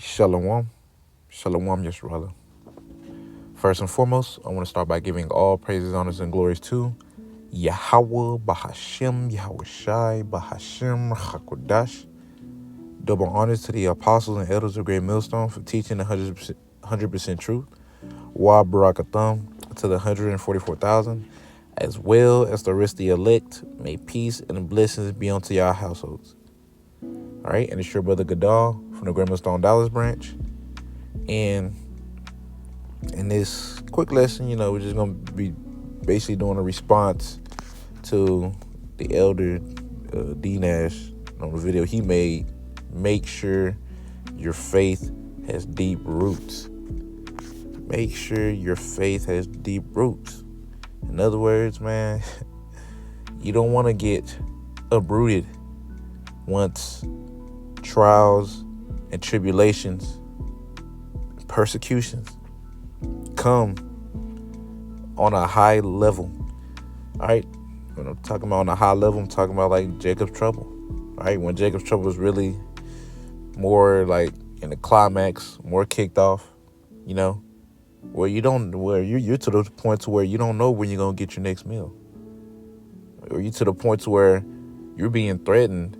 Shalom. Shalom, Yisrael. First and foremost, I want to start by giving all praises, honors, and glories to Yahweh, Bahashem, Yahweh Shai, Bahashem, Hakodash. Double honors to the apostles and elders of Great Millstone for teaching the 100% truth. Wa Barakatham to the 144,000, as well as the rest of the elect. May peace and blessings be unto your households. All right, and it's your brother Gadal from the Great Millstone Dallas branch. And in this quick lesson, we're just going to be basically doing a response to the elder D Nash on the video he made. Make sure your faith has deep roots. Make sure your faith has deep roots. In other words, man, you don't want to get uprooted once trials and tribulations, persecutions come on a high level. All right, when I'm talking about on a high level, I'm talking about like Jacob's trouble. All right, when Jacob's trouble was really more like in the climax, more kicked off, where you're to the point to where you don't know when you're gonna get your next meal, or you to the point to where you're being threatened,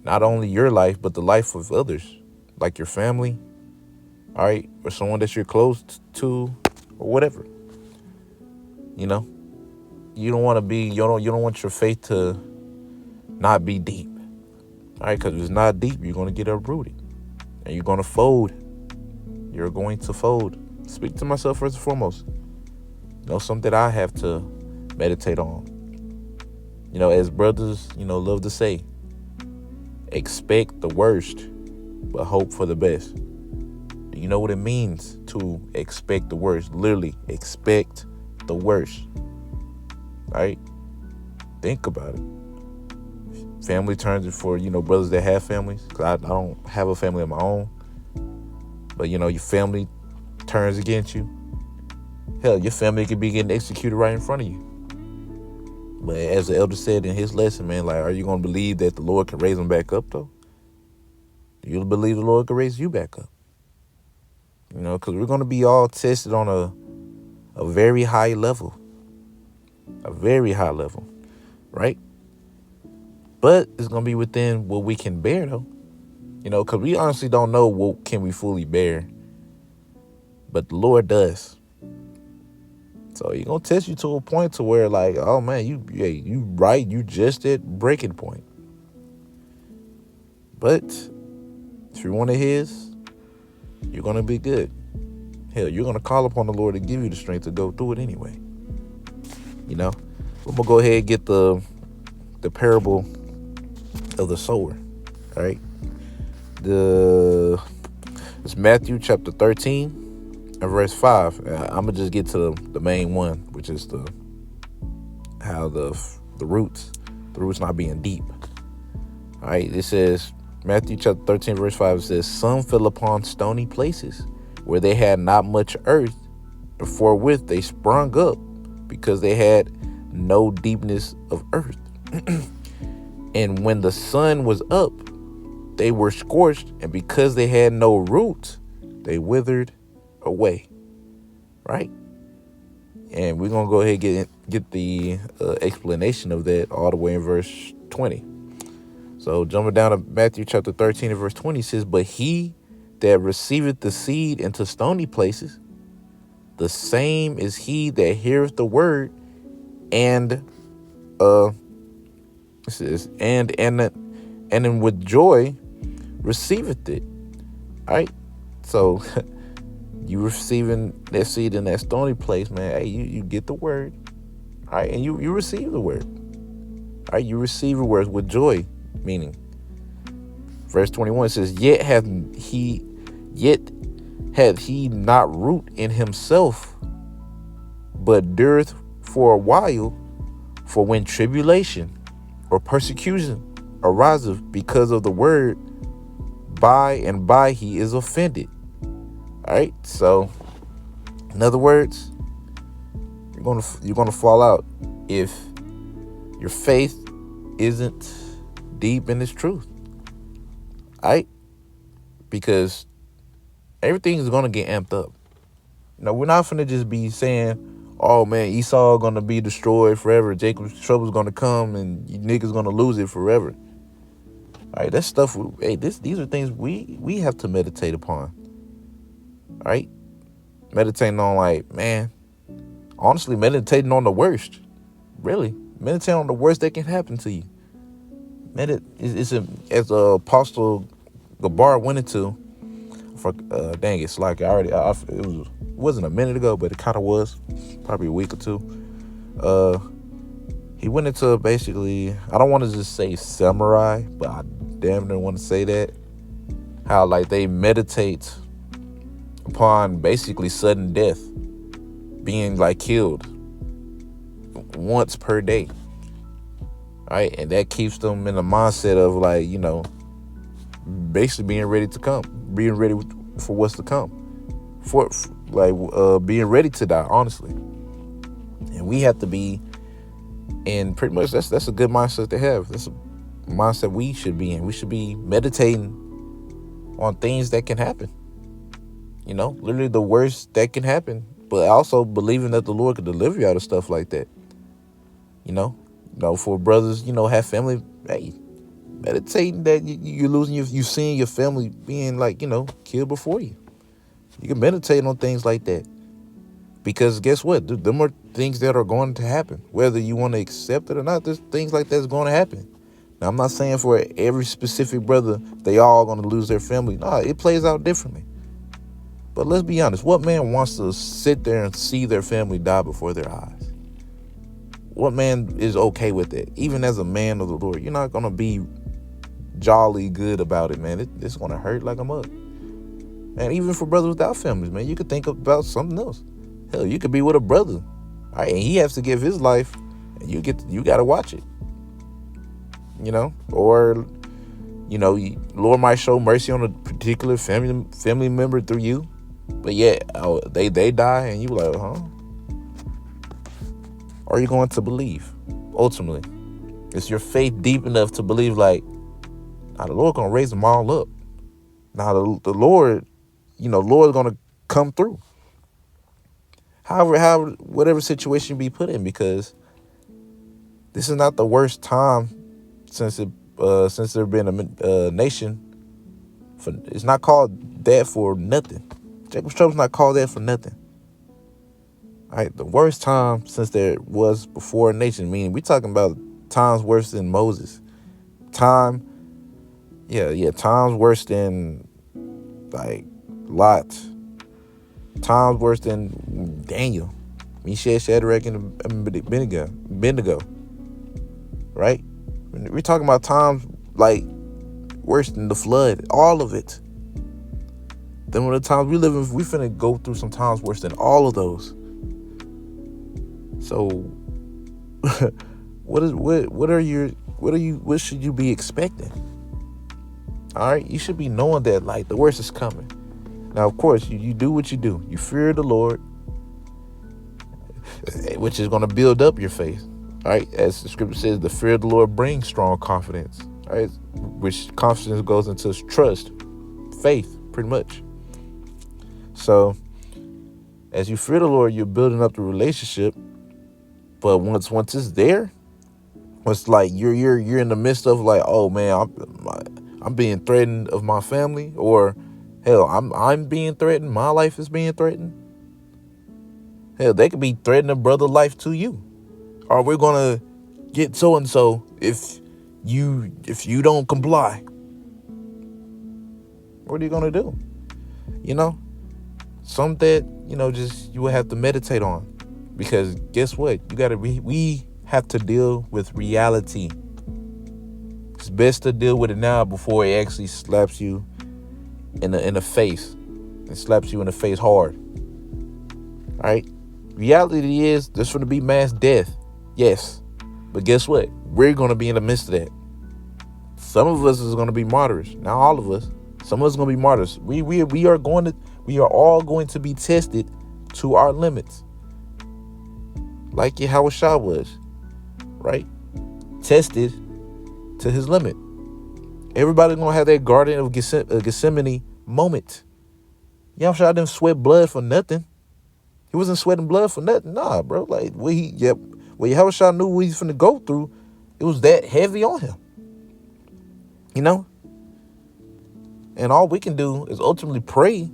not only your life but the life of others, like your family, all right, or someone that you're close to, or whatever. You don't want to be, you don't want your faith to not be deep, all right, because if it's not deep, you're going to get uprooted, and you're going to fold. You're going to fold. Speak to myself first and foremost. Something that I have to meditate on. As brothers, love to say, expect the worst, but hope for the best. Do you know what it means to expect the worst? Literally, expect the worst. All right? Think about it. Family turns it for, brothers that have families. Because I don't have a family of my own. But, your family turns against you. Hell, your family could be getting executed right in front of you. But as the elder said in his lesson, man, like, are you going to believe that the Lord can raise them back up, though? Do you believe the Lord can raise you back up? Because we're going to be all tested on a very high level. A very high level, right? But it's going to be within what we can bear, though. Because we honestly don't know what can we fully bear. But the Lord does. So He's going to test you to a point to where, like, oh, man, you right. You just at breaking point. But if you're one of His, you're going to be good. Hell, you're going to call upon the Lord to give you the strength to go through it anyway. I'm going to go ahead and get the parable of the sower. All right. It's Matthew chapter 13 and verse 5. I'm going to just get to the main one, which is the roots not being deep. All right. It says, Matthew chapter 13, verse 5, it says, some fell upon stony places where they had not much earth, and forthwith they sprung up, because they had no deepness of earth. And when the sun was up, they were scorched, and because they had no roots, they withered away. Right? And we're going to go ahead and get the explanation of that all the way in verse 20. So jumping down to Matthew chapter 13 and verse 20 says, but he that receiveth the seed into stony places, the same is he that heareth the word, and it says, and with joy receiveth it. All right. So you receiving that seed in that stony place, man. Hey, you get the word. All right, and you receive the word. All right, you receive the word with joy. Meaning, verse 21 says, yet hath he not root in himself, but dureth for a while. For when tribulation or persecution ariseth because of the word, by and by he is offended. All right. So, in other words, you're gonna fall out if your faith isn't deep in this truth. All right? Because Everything is gonna get amped up. We're not finna just be saying, "Oh man, Esau gonna be destroyed forever. Jacob's trouble's gonna come, and you niggas gonna lose it forever." All right, that's stuff. Hey, these are things we have to meditate upon. All right, meditating on, like, man, honestly, meditating on the worst. Really, meditating on the worst that can happen to you. As Apostle Gabar went into. For dang, it's like it wasn't a minute ago, but it kind of was, probably a week or two. He went into, basically, I don't want to just say samurai, but I damn near want to say that, how like they meditate upon basically sudden death, being like killed once per day. All right, and that keeps them in the mindset of, like, basically being ready to come, being ready for what's to come, for being ready to die, honestly. And we have to be, and pretty much that's a good mindset to have. That's a mindset we should be in. We should be meditating on things that can happen, literally the worst that can happen, but also believing that the Lord could deliver you out of stuff like that. For brothers, have family, hey, meditating that you're losing you seeing your family being, like, killed before you. You can meditate on things like that, because guess what? Them are things that are going to happen, whether you want to accept it or not. There's things like that's going to happen. Now, I'm not saying for every specific brother they all going to lose their family. No, it plays out differently. But let's be honest, what man wants to sit there and see their family die before their eyes? What man is okay with it? Even as a man of the Lord, you're not going to be jolly good about it, man. It's going to hurt like a mug. And even for brothers without families, man, you could think about something else. Hell, you could be with a brother, all right, and he has to give his life, and you got to watch it. Or, Lord might show mercy on a particular family member through you, but yet they die, and you like, huh? Are you going to believe? Ultimately, is your faith deep enough to believe, like, now the Lord gonna raise them all up? Now the Lord, Lord gonna come through. However, whatever situation you be put in, because this is not the worst time since there been a nation. It's not called that for nothing. Jacob's trouble's not called that for nothing. All right, the worst time since there was before a nation, meaning we talking about times worse than Moses. Times worse than, like, Lot. Times worse than Daniel, Meshach, Shadrach, and Abednego. Right? We're talking about times, like, worse than the flood. All of it. Then when the times we live in, we finna go through some times worse than all of those. So, what should you be expecting? All right, you should be knowing that, like, the worst is coming. Now, of course, you do what you do. You fear the Lord, which is going to build up your faith. All right, as the scripture says, the fear of the Lord brings strong confidence. All right, which confidence goes into trust, faith, pretty much. So, as you fear the Lord, you're building up the relationship. But once it's there, once, like, you're in the midst of, like, oh man, I'm being threatened of my family, or hell, I'm being threatened. My life is being threatened. Hell, they could be threatening a brother's life to you. Or we're gonna get so and so if you don't comply. What are you gonna do? Some that just you will have to meditate on, because guess what? We have to deal with reality. It's best to deal with it now before it actually slaps you in the face. It slaps you in the face hard. All right. Reality is there's going to be mass death. Yes. But guess what? We're going to be in the midst of that. Some of us is going to be martyrs. Not all of us. Some of us are going to be martyrs. We are all going to be tested to our limits. Like Yahushua was. Right? Tested to his limit. Everybody's going to have their Garden of Gethsemane moment. Yahushua didn't sweat blood for nothing. He wasn't sweating blood for nothing. Nah, bro. Like, what Yahushua knew what he's finna go through, it was that heavy on him. You know? And all we can do is ultimately pray,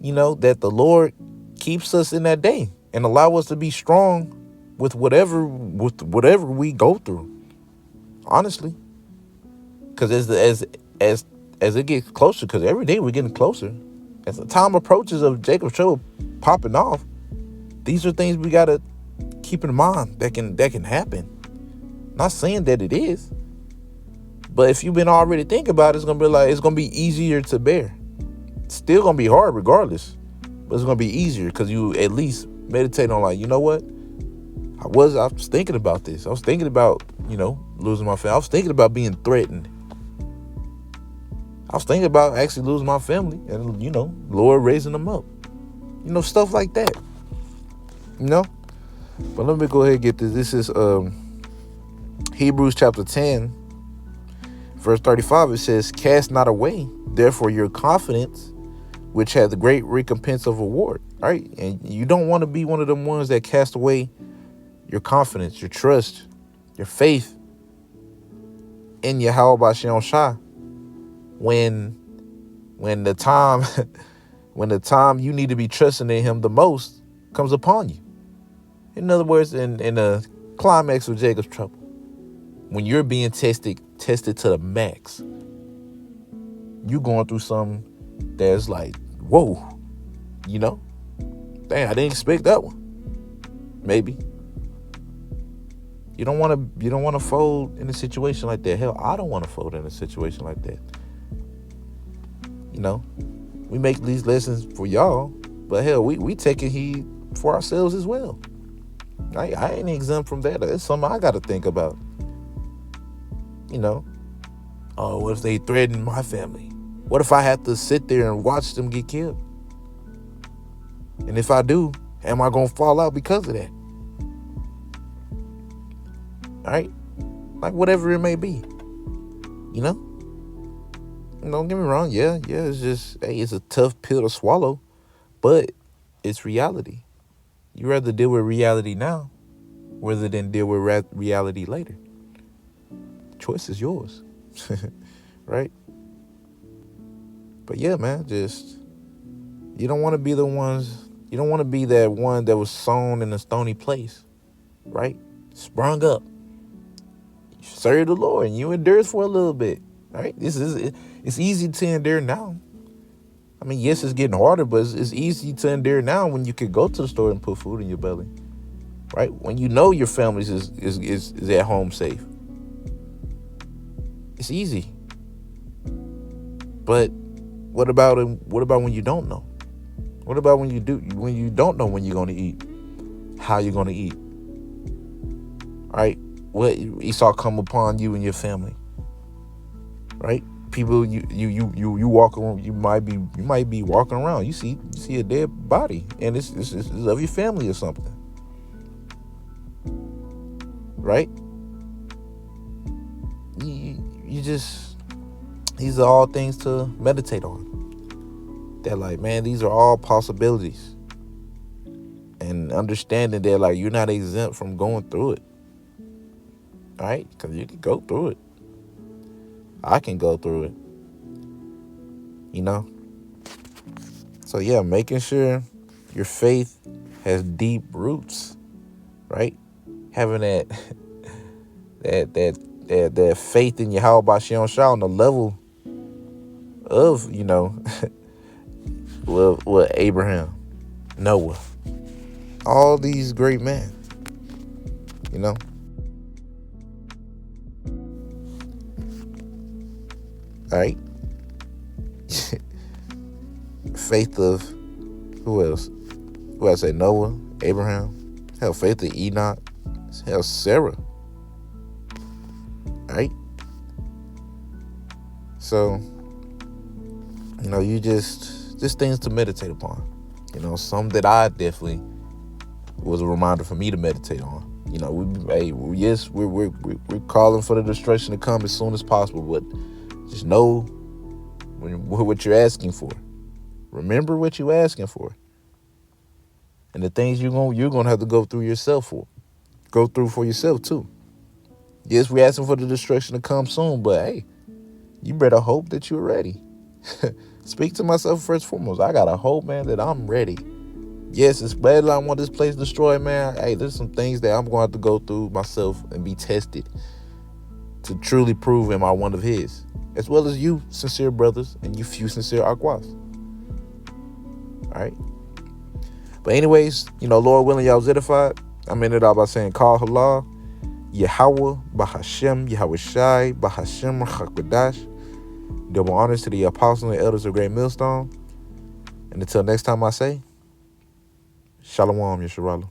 that the Lord keeps us in that day and allow us to be strong with whatever we go through. Honestly. Because as it gets closer, because every day we're getting closer, as the time approaches of Jacob's trouble popping off, these are things we gotta keep in mind that can happen. Not saying that it is, but if you've been already thinking about it, it's gonna be easier to bear. It's still gonna be hard regardless, but it's gonna be easier because you at least meditate on, like, you know what? I was thinking about this. I was thinking about, losing my family. I was thinking about being threatened. I was thinking about actually losing my family and, Lord raising them up. Stuff like that. But let me go ahead and get this. This is Hebrews chapter 10, verse 35. It says, cast not away, therefore, your confidence, which hath the great recompense of reward. All right. And you don't want to be one of them ones that cast away your confidence, your trust, your faith in Yahweh B'Shem Shai when the time when the time you need to be trusting in him the most comes upon you. In other words, in the climax of Jacob's trouble, when you're being tested to the max, you going through something that's like, whoa, dang, I didn't expect that one. Maybe. You don't want to fold in a situation like that. Hell, I don't want to fold in a situation like that. We make these lessons for y'all, but hell, we taking heed for ourselves as well. I ain't exempt from that. It's something I got to think about. Oh, what if they threaten my family? What if I have to sit there and watch them get killed? And if I do, am I going to fall out because of that? All right? Like, whatever it may be. Don't get me wrong. Yeah, it's just, it's a tough pill to swallow, but it's reality. You rather deal with reality now rather than deal with reality later. The choice is yours. Right? But yeah, man, just, you don't want to be that one that was sown in a stony place, right? Sprung up. You serve the Lord and you endure for a little bit, right? It's easy to endure now. I mean, yes, it's getting harder, but it's easy to endure now when you could go to the store and put food in your belly, right? When your family is at home safe. It's easy. But what about when you don't know? What about when you don't know when you're going to eat, how you're going to eat? All right? What Esau come upon you and your family, right? People, you walk around, you might be walking around, you see a dead body, and it's of your family or something, right? You just, these are all things to meditate on. They're like, man, these are all possibilities, and understanding that, like, you're not exempt from going through it, all right? Because you can go through it. I can go through it, So yeah, making sure your faith has deep roots, right? Having that faith in Yahweh B'Shem Shai on the level of, with Abraham, Noah, all these great men, All right. Faith of who else? Who I say? Noah, Abraham. Hell, faith of Enoch. Hell, Sarah. All right. So, you just things to meditate upon. Some that I definitely was a reminder for me to meditate on. We're calling for the destruction to come as soon as possible, but just know what you're asking for. Remember what you asking for. And the things you're gonna have to go through yourself for. Go through for yourself too. Yes, we're asking for the destruction to come soon, but hey, you better hope that you're ready. Speak to myself first and foremost. I gotta hope, man, that I'm ready. Yes, it's bad that I want this place destroyed, man. Hey, there's some things that I'm going to have to go through myself and be tested to truly prove am I one of his. As well as you, sincere brothers, and you few sincere aquas. All right? But anyways, Lord willing, y'all was edified. I'm in it all by saying, Call Halal, Yahweh, Bahashem, Yahweh Shai, Bahashem, Chakadash. Double honors to the apostles and elders of Great Millstone. And until next time I say, Shalom, Yesharala.